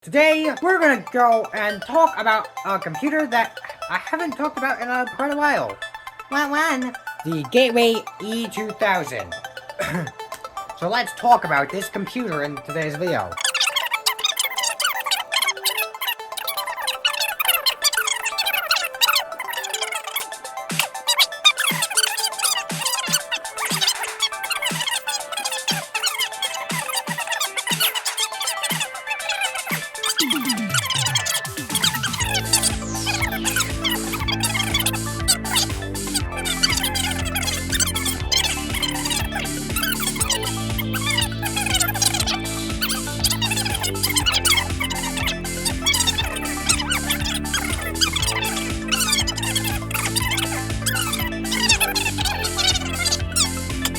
Today, we're gonna go and talk about a computer that I haven't talked about in quite a while. What one? The Gateway E-2000. So let's talk about this computer in today's video.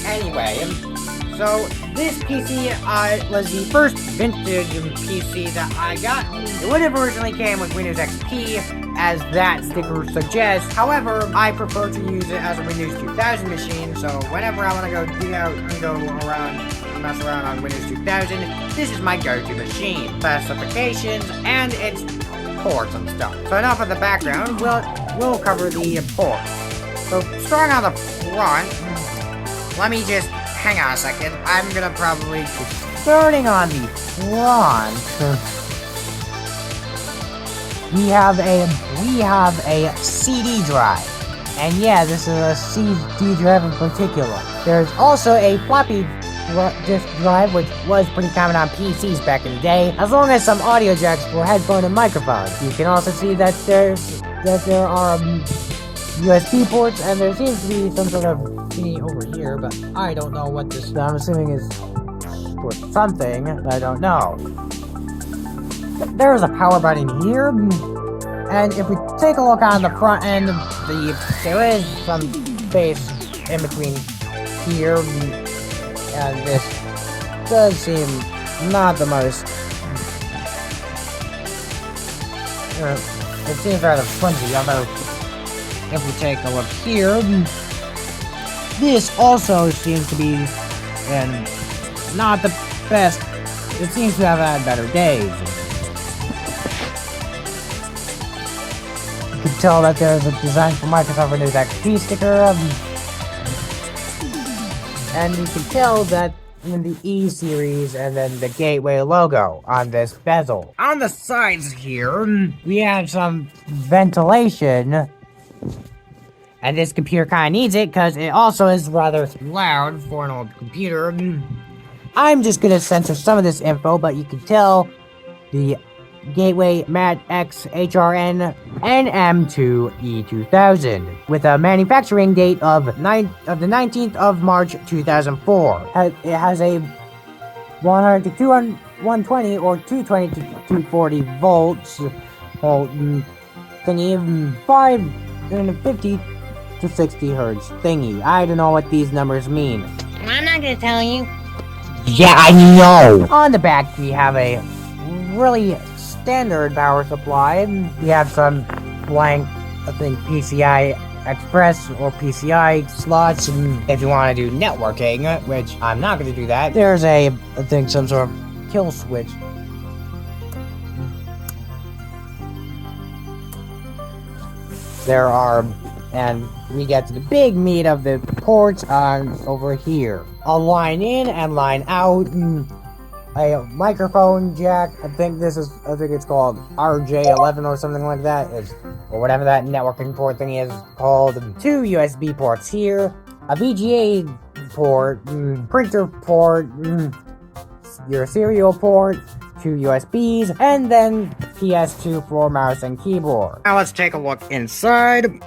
Anyway, so this PC was the first vintage PC that I got. It would have originally came with Windows XP, as that sticker suggests. However, I prefer to use it as a Windows 2000 machine, so whenever I want to go dig out and go around, mess around on Windows 2000, this is my go-to machine. Specifications and its ports and stuff. So enough of the background, we'll cover the ports. So starting on the front, let me just hang on a second. I'm gonna probably starting on the front. We have a CD drive, and yeah, this is a CD drive in particular. There's also a floppy disk drive, which was pretty common on PCs back in the day, as long as some audio jacks for headphone and microphones. You can also see that there are USB ports, and there seems to be some sort of thingy over here, but I don't know what this, I'm assuming is for something, I don't know. There is a power button here, and if we take a look on the front end, there is some space in between here, and this does seem not the most, it seems rather flimsy, although if we take a look here, this also seems to be not the best. It seems to have had better days. You can tell that there's a design for Microsoft Windows XP sticker, and you can tell that in the E series and then the Gateway logo on this bezel. On the sides here, we have some ventilation. And this computer kind of needs it, because it also is rather loud for an old computer. I'm just going to censor some of this info, but you can tell the Gateway MAXTHRN NM2 E-2000, with a manufacturing date of the 19th of March 2004. It has a 100 to 120 or 220 to 240 volts thingy, 550 to 60 hertz thingy. I don't know what these numbers mean. I'm not gonna tell you. Yeah, I know! On the back, we have a really standard power supply. We have some blank, I think, PCI Express or PCI slots, and if you want to do networking, which I'm not going to do that, there's I think, some sort of kill switch. There are, and we get to the big meat of the ports over here. A line in and line out, a microphone jack. I think it's called RJ11 or something like that, or whatever that networking port thing is called. 2 USB ports here, a VGA port, printer port, your serial port, 2 USBs, and then PS2 for mouse and keyboard. Now let's take a look inside.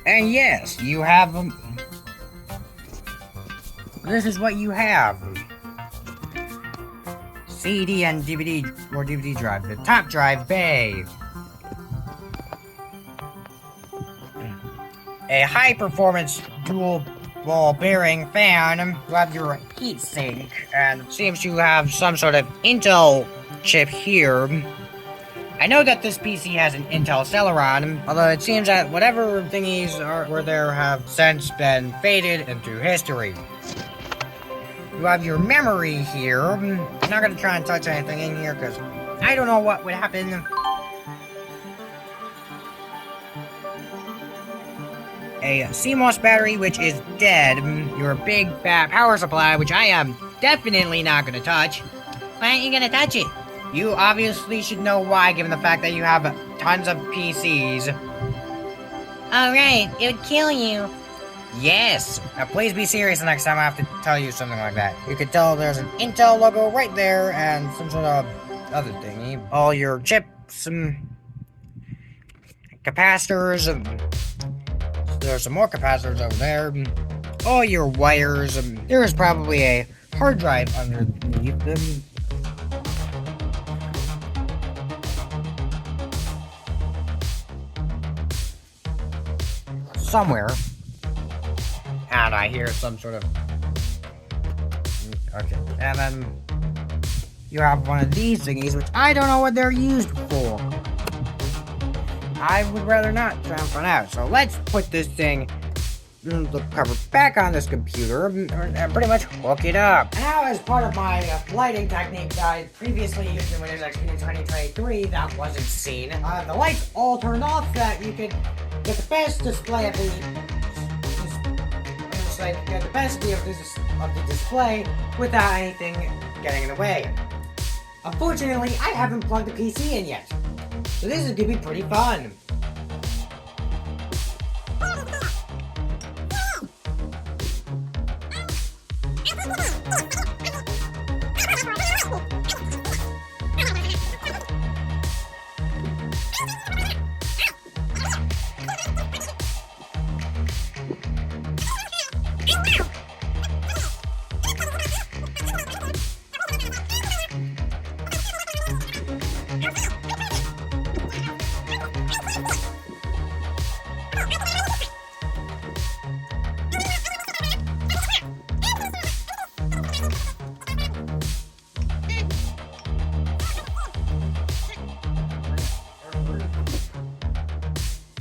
And yes, you have them. This is what you have. CD and DVD or DVD drive. The top drive bay. A high-performance dual ball bearing fan. You have your heat sink, and seems to have some sort of Intel chip here. I know that this PC has an Intel Celeron, although it seems that whatever thingies were there have since been faded into history. You have your memory here. I'm not gonna try and touch anything in here because I don't know what would happen. A CMOS battery, which is dead. Your big fat power supply, which I am definitely not gonna touch. Why aren't you gonna touch it? You obviously should know why, given the fact that you have tons of PCs. Alright, it would kill you. Yes! Now please be serious the next time I have to tell you something like that. You can tell there's an Intel logo right there and some sort of other thingy. All your chips, capacitors, there's some more capacitors over there. All your wires, there is probably a hard drive underneath them. Somewhere. And I hear some sort of... Okay. And then you have one of these thingies, which I don't know what they're used for. I would rather not try and find out. So let's put this thing, the cover back on this computer and pretty much hook it up. Now, as part of my lighting technique that I previously used in Windows XP in 2023 that wasn't seen, the lights all turned off so that you could get the best display of the display without anything getting in the way. Unfortunately, I haven't plugged the PC in yet, so this is gonna be pretty fun.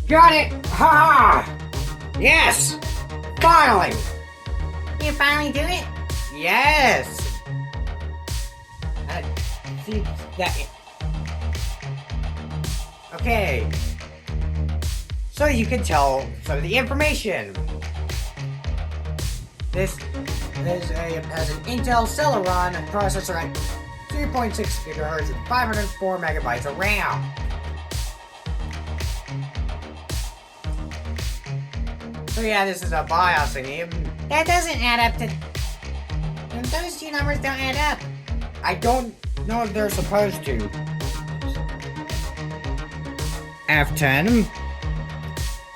Got it! Ha ha! Yes! Finally! You finally do it? Yes! See that. Okay. So you can tell some of the information. This has an Intel Celeron processor at 3.6 GHz and 504 megabytes of RAM. So yeah, this is a BIOS thingy. That doesn't add up to... Those two numbers don't add up. I don't know if they're supposed to. F10.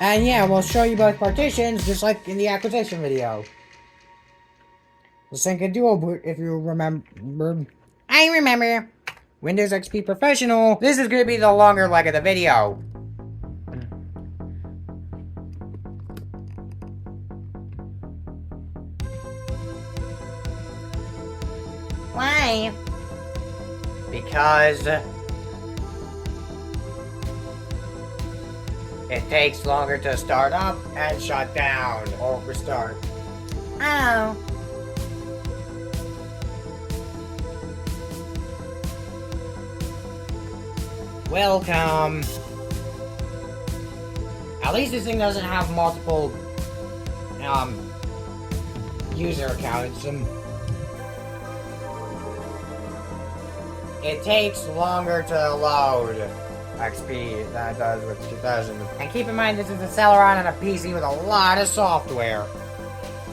And yeah, we'll show you both partitions, just like in the acquisition video. The sync and dual boot, if you remember. I remember. Windows XP Professional. This is going to be the longer leg of the video. Why? Because it takes longer to start up and shut down or restart. Oh. Welcome. At least this thing doesn't have multiple user accounts. It takes longer to load XP than it does with 2000. And keep in mind, this is a Celeron on a PC with a lot of software.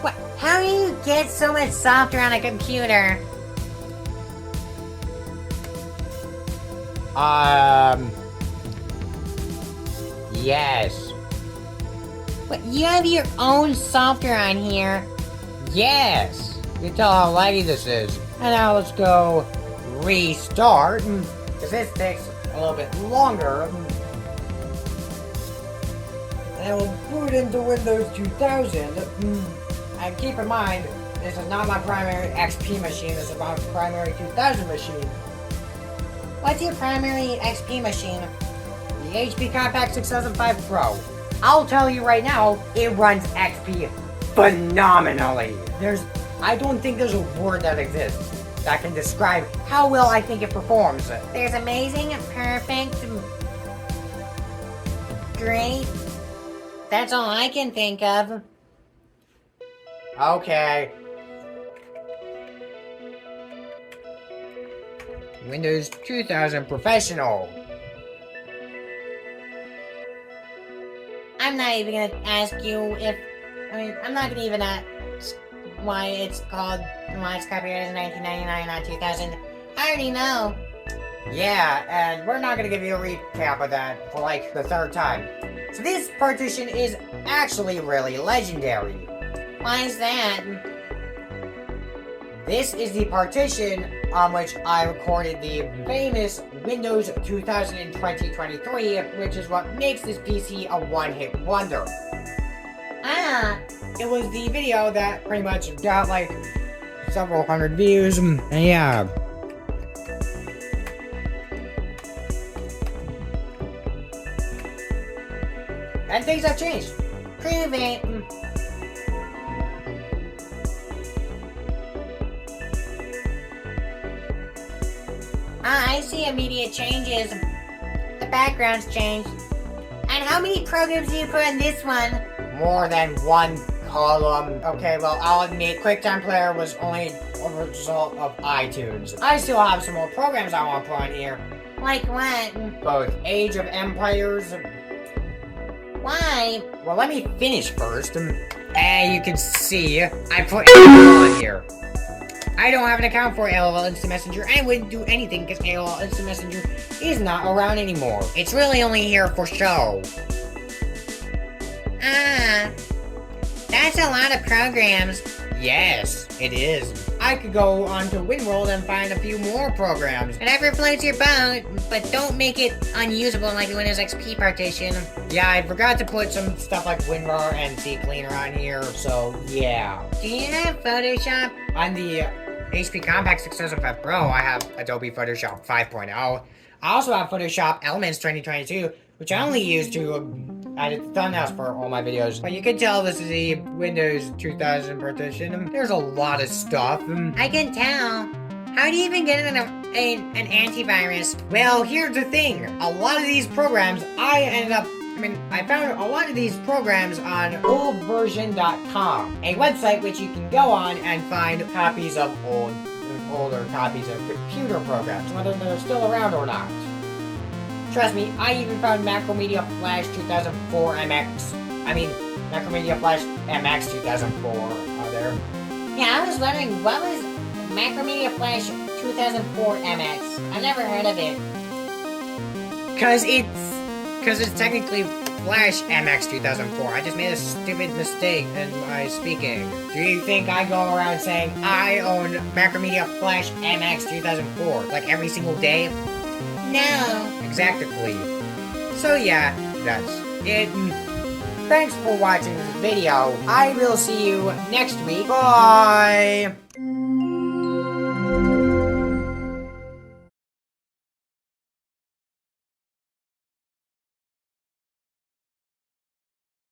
What? How do you get so much software on a computer? Yes. What? You have your own software on here? Yes. You can tell how laggy this is. And now let's go restart, because this takes a little bit longer. And we'll boot into Windows 2000. And keep in mind, this is not my primary XP machine, this is my primary 2000 machine. What's your primary XP machine? The HP Compact 6005 Pro. I'll tell you right now, it runs XP phenomenally. I don't think there's a word that exists that can describe how well I think it performs. There's amazing, perfect, great. That's all I can think of. Okay. Windows 2000 Professional. I'm not even gonna ask you if... I'm not gonna even ask why it's copyrighted in 1999, not 2000. I already know. Yeah, and we're not gonna give you a recap of that for like the third time. So this partition is actually really legendary. Why is that? This is the partition on which I recorded the famous Windows 2000 in 2023, which is what makes this PC a one-hit wonder. Ah, It was the video that pretty much got like several hundred views, and yeah. And things have changed. prove it. Ah, I see immediate changes. The background's changed. And how many programs do you put in this one? More than one column. Okay, well, I'll admit, QuickTime Player was only a result of iTunes. I still have some more programs I want to put on here. Like what? Both Age of Empires. Why? Well, let me finish first. And you can see, I put AOL on here. I don't have an account for AOL Instant Messenger. I wouldn't do anything because AOL Instant Messenger is not around anymore. It's really only here for show. Ah, that's a lot of programs. Yes, it is. I could go onto WinWorld and find a few more programs. Whatever floats your boat, but don't make it unusable like the Windows XP partition. Yeah, I forgot to put some stuff like WinRAR and CCleaner on here, so yeah. Do you have Photoshop? On the HP Compact 6005 Pro, I have Adobe Photoshop 5.0. I also have Photoshop Elements 2022, which I only use to edit thumbnails for all my videos. But you can tell this is a Windows 2000 partition. There's a lot of stuff. I can tell. How do you even get an antivirus? Well, here's the thing. A lot of these programs, I found a lot of these programs on oldversion.com, a website which you can go on and find copies of older copies of computer programs, whether they're still around or not. Trust me, I even found Macromedia Flash 2004 MX. Macromedia Flash MX 2004 are there. Yeah, I was wondering, what was Macromedia Flash 2004 MX? I've never heard of it. Cause it's technically Flash MX 2004. I just made a stupid mistake in my speaking. Do you think I go around saying I own Macromedia Flash MX 2004 like every single day? No. Exactly. So yeah, that's it. Thanks for watching this video. I will see you next week. Bye!